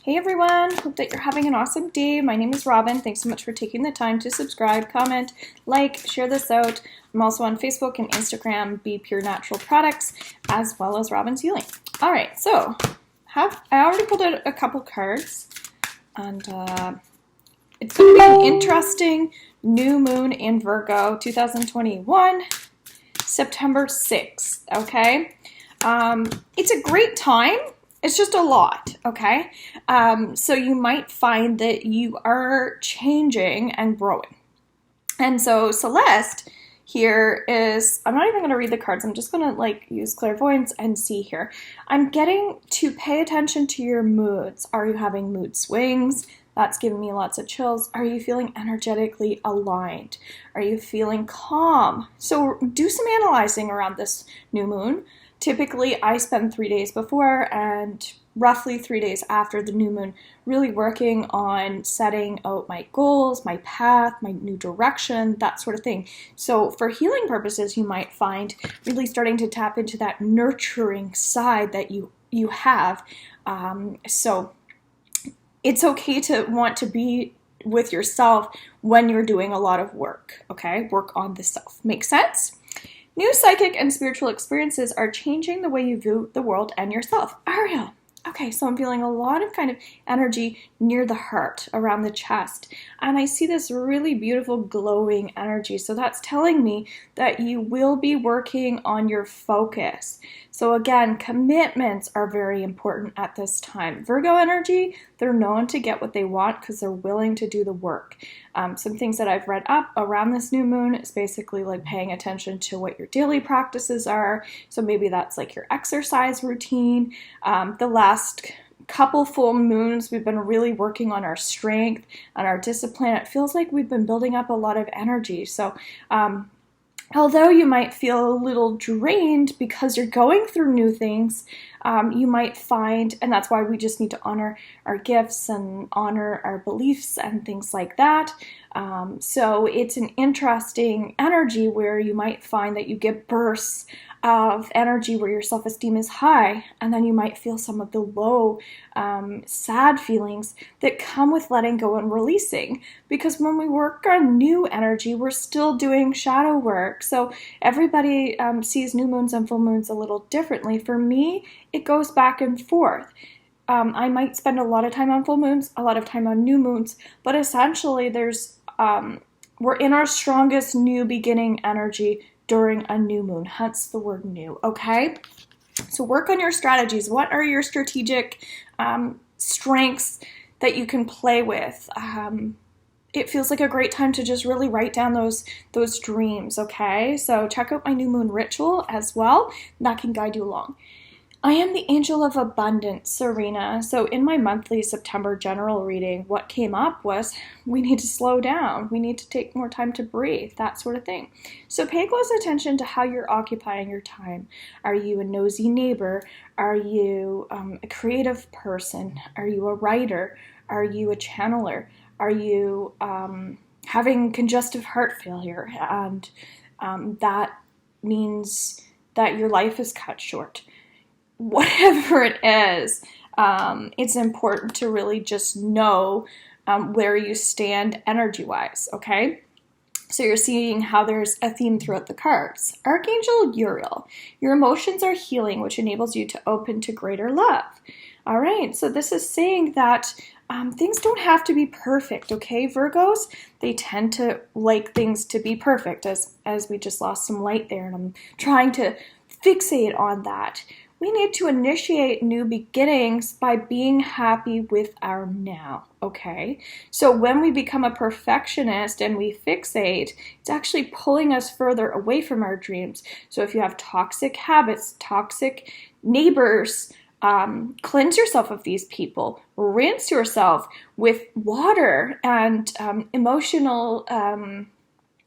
Hey everyone, hope that you're having an awesome day. My name is Robin. Thanks so much for taking the time to subscribe, comment, like, share this out. I'm also on Facebook and Instagram, Be Pure Natural Products, as well as Robin's Healing. All right, so I already pulled out a couple cards, and it's going to be an interesting new moon in Virgo, 2021, September 6th, okay? It's a great time. It's just a lot, okay? So you might find that you are changing and growing. And so Celeste here is, I'm not even going to read the cards. I'm just going to use clairvoyance and see here. I'm getting to pay attention to your moods. Are you having mood swings? That's giving me lots of chills. Are you feeling energetically aligned? Are you feeling calm? So do some analyzing around this new moon. Typically, I spend 3 days before and roughly 3 days after the new moon really working on setting out my goals, my path, my new direction, that sort of thing. So for healing purposes, you might find really starting to tap into that nurturing side that you have. So it's okay to want to be with yourself when you're doing a lot of work, okay? Work on the self. Make sense? New psychic and spiritual experiences are changing the way you view the world and yourself. Ariel. Okay, so I'm feeling a lot of kind of energy near the heart, around the chest. And I see this really beautiful glowing energy. So that's telling me that you will be working on your focus. So again, commitments are very important at this time. Virgo energy, they're known to get what they want because they're willing to do the work. Some things that I've read up around this new moon is basically like paying attention to what your daily practices are. So maybe that's like your exercise routine. The last couple full moons, we've been really working on our strength and our discipline. It feels like we've been building up a lot of energy. So although you might feel a little drained because you're going through new things, you might find, and that's why we just need to honor our gifts and honor our beliefs and things like that. So it's an interesting energy where you might find that you get bursts of energy where your self-esteem is high, and then you might feel some of the low, sad feelings that come with letting go and releasing. Because when we work on new energy, we're still doing shadow work. So everybody sees new moons and full moons a little differently. For me, it goes back and forth. I might spend a lot of time on full moons, a lot of time on new moons, but essentially we're in our strongest new beginning energy during a new moon, hence the word new, okay? So work on your strategies. What are your strategic strengths that you can play with? It feels like a great time to just really write down those dreams, okay? So check out my new moon ritual as well. That can guide you along. I am the angel of abundance, Serena. So in my monthly September general reading, what came up was we need to slow down. We need to take more time to breathe, that sort of thing. So pay close attention to how you're occupying your time. Are you a nosy neighbor? Are you a creative person? Are you a writer? Are you a channeler? Are you having congestive heart failure? And that means that your life is cut short. Whatever it is, it's important to really just know where you stand energy-wise, okay? So you're seeing how there's a theme throughout the cards. Archangel Uriel, your emotions are healing, which enables you to open to greater love. All right, so this is saying that things don't have to be perfect, okay? Virgos, they tend to like things to be perfect, as we just lost some light there, and I'm trying to fixate on that. We need to initiate new beginnings by being happy with our now, okay? So when we become a perfectionist and we fixate, it's actually pulling us further away from our dreams. So if you have toxic habits, toxic neighbors, cleanse yourself of these people. Rinse yourself with water and emotional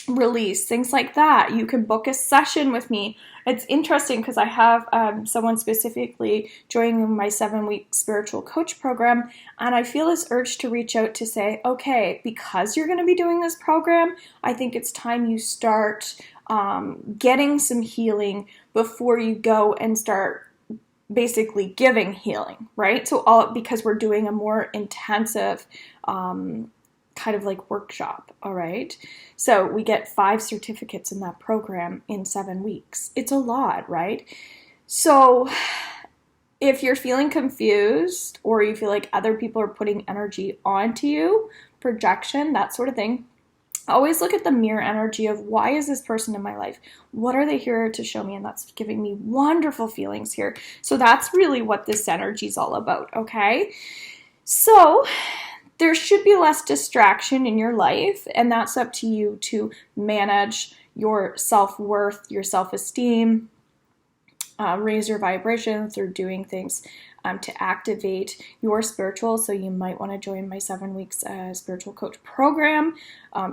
release, things like that. You can book a session with me. It's interesting because I have someone specifically joining my 7-week spiritual coach program, and I feel this urge to reach out to say, okay, because you're going to be doing this program, I think it's time you start getting some healing before you go and start basically giving healing, right? So all because we're doing a more intensive kind of like workshop, all right? So we get 5 certificates in that program in 7 weeks. It's a lot, right? So if you're feeling confused or you feel like other people are putting energy onto you, projection, that sort of thing, always look at the mirror energy of why is this person in my life? What are they here to show me? And that's giving me wonderful feelings here. So that's really what this energy is all about, okay? So there should be less distraction in your life, and that's up to you to manage your self-worth, your self-esteem, raise your vibration through doing things to activate your spiritual. So you might want to join my 7 weeks spiritual coach program.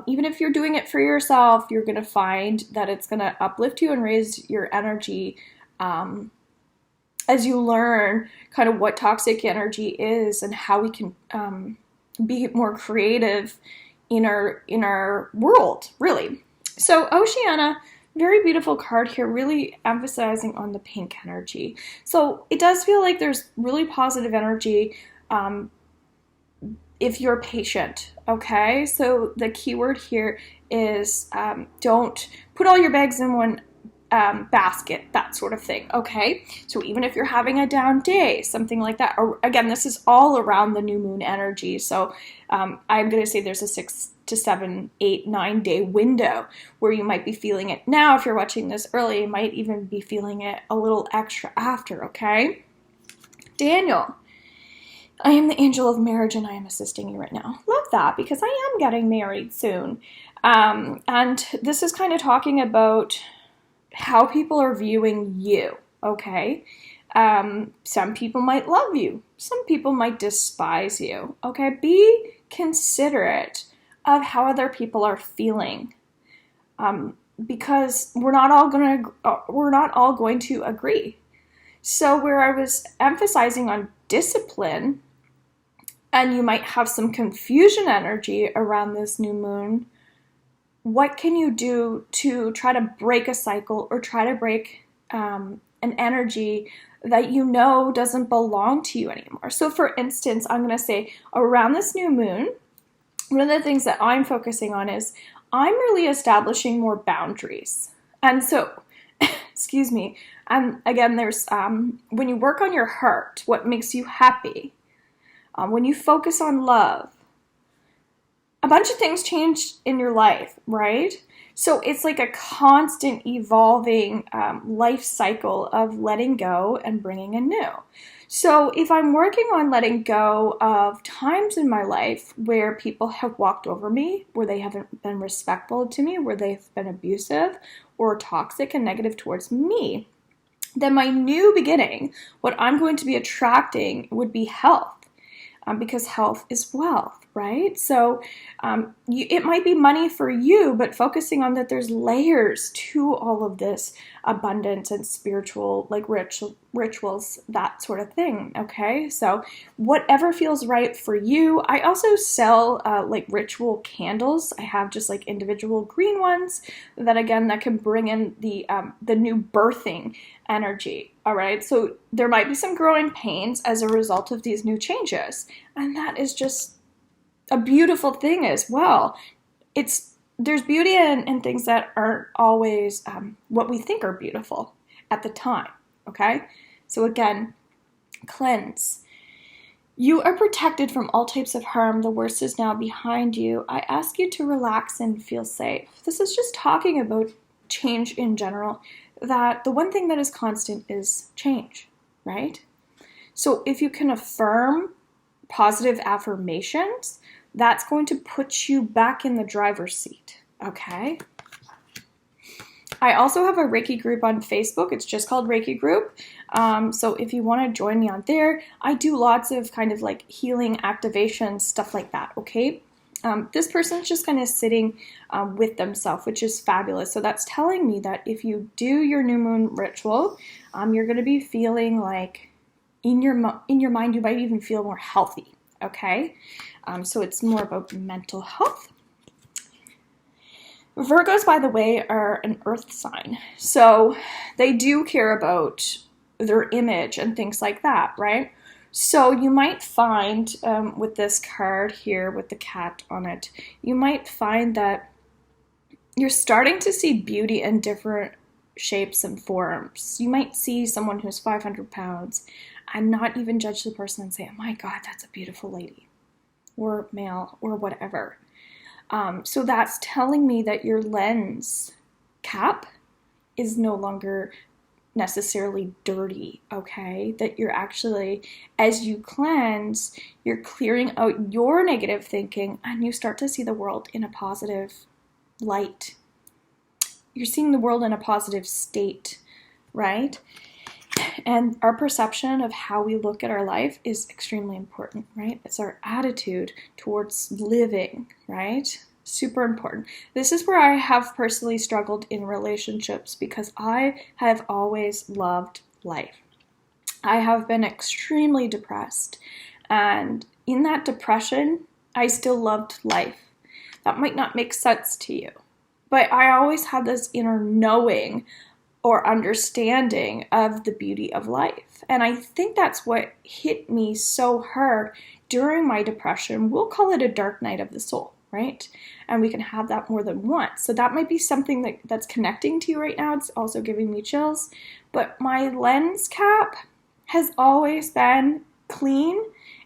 Even if you're doing it for yourself, you're going to find that it's going to uplift you and raise your energy as you learn kind of what toxic energy is and how we can be more creative in our world, really. So Oceana, very beautiful card here, really emphasizing on the pink energy. So it does feel like there's really positive energy if you're patient, okay? So the keyword here is don't put all your bags in one basket, that sort of thing, okay? So even if you're having a down day, something like that, or again, this is all around the new moon energy. So I'm going to say there's a 6 to 7, 8, 9 day window where you might be feeling it now. If you're watching this early, you might even be feeling it a little extra after, okay? Daniel, I am the angel of marriage and I am assisting you right now. Love that, because I am getting married soon. And this is kind of talking about how people are viewing you, okay? Some people might love you. Some people might despise you, okay? Be considerate of how other people are feeling, because we're not all going to agree. So where I was emphasizing on discipline, and you might have some confusion energy around this new moon, what can you do to try to break a cycle or try to break an energy that you know doesn't belong to you anymore? So for instance, I'm going to say around this new moon, one of the things that I'm focusing on is I'm really establishing more boundaries. And so, excuse me, and again, there's when you work on your heart, what makes you happy, when you focus on love, a bunch of things change in your life, right? So it's like a constant evolving life cycle of letting go and bringing in new. So if I'm working on letting go of times in my life where people have walked over me, where they haven't been respectful to me, where they've been abusive or toxic and negative towards me, then my new beginning, what I'm going to be attracting would be health. Because health is wealth, right? So it might be money for you, but focusing on that there's layers to all of this abundance and spiritual, like rituals, that sort of thing, okay? So whatever feels right for you. I also sell like ritual candles. I have just like individual green ones that, again, that can bring in the new birthing energy. All right, so there might be some growing pains as a result of these new changes, and that is just a beautiful thing as well. There's beauty in things that aren't always what we think are beautiful at the time, okay? So again, cleanse. You are protected from all types of harm. The worst is now behind you. I ask you to relax and feel safe. This is just talking about change in general, that the one thing that is constant is change, right? So if you can affirm positive affirmations, that's going to put you back in the driver's seat, okay? I also have a Reiki group on Facebook. It's just called Reiki Group. So if you want to join me on there, I do lots of kind of like healing activations, stuff like that, okay? This person's just kind of sitting with themselves, which is fabulous. So that's telling me that if you do your new moon ritual, you're going to be feeling like in your mind, you might even feel more healthy, okay? So it's more about mental health. Virgos, by the way, are an earth sign. So they do care about their image and things like that, right? So you might find with this card here with the cat on it, you might find that you're starting to see beauty in different shapes and forms. You might see someone who's 500 pounds and not even judge the person and say, oh my God, that's a beautiful lady or male or whatever. So that's telling me that your lens cap is no longer necessarily dirty, okay? That you're actually, as you cleanse, you're clearing out your negative thinking and you start to see the world in a positive light. You're seeing the world in a positive state, right? And our perception of how we look at our life is extremely important, right? It's our attitude towards living, right? Super important. This is where I have personally struggled in relationships because I have always loved life. I have been extremely depressed, and in that depression, I still loved life. That might not make sense to you, but I always had this inner knowing or understanding of the beauty of life. And I think that's what hit me so hard during my depression. We'll call it a dark night of the soul, right? And we can have that more than once. So that might be something that's connecting to you right now. It's also giving me chills. But my lens cap has always been clean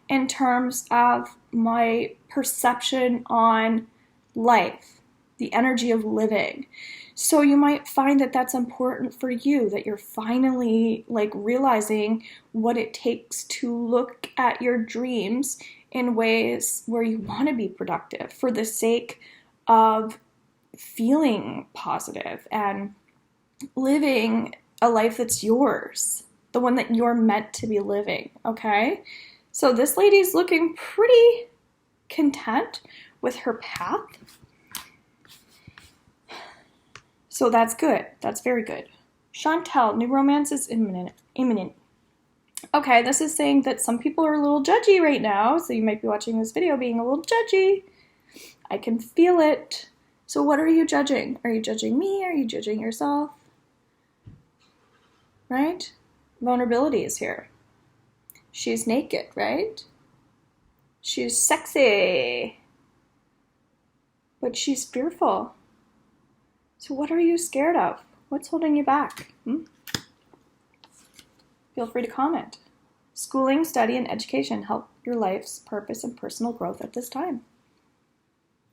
in terms of my perception on life, the energy of living. So you might find that that's important for you, that you're finally like realizing what it takes to look at your dreams in ways where you want to be productive for the sake of feeling positive and living a life that's yours, the one that you're meant to be living, okay? So this lady's looking pretty content with her path. So that's good. That's very good. Chantel, new romance is imminent. Okay, this is saying that some people are a little judgy right now, so you might be watching this video being a little judgy. I can feel it. So what are you judging? Are you judging me? Are you judging yourself? Right? Vulnerability is here. She's naked, right? She's sexy. But she's fearful. So what are you scared of? What's holding you back? Feel free to comment. Schooling, study, and education help your life's purpose and personal growth at this time.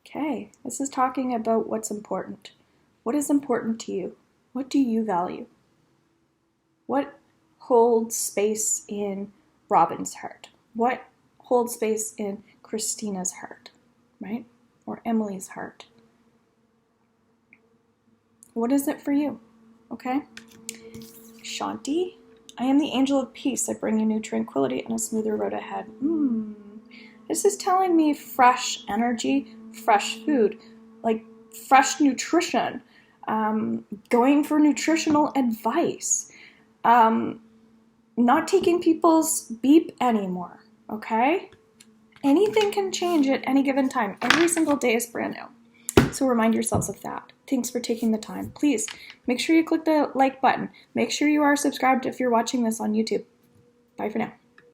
Okay, this is talking about what's important. What is important to you? What do you value? What holds space in Robin's heart? What holds space in Christina's heart, right? Or Emily's heart? What is it for you? Okay? Shanti, I am the angel of peace. I bring you new tranquility and a smoother road ahead. This is telling me fresh energy, fresh food, like fresh nutrition, going for nutritional advice, not taking people's beep anymore, okay? Anything can change at any given time. Every single day is brand new. So remind yourselves of that. Thanks for taking the time. Please make sure you click the like button. Make sure you are subscribed if you're watching this on YouTube. Bye for now.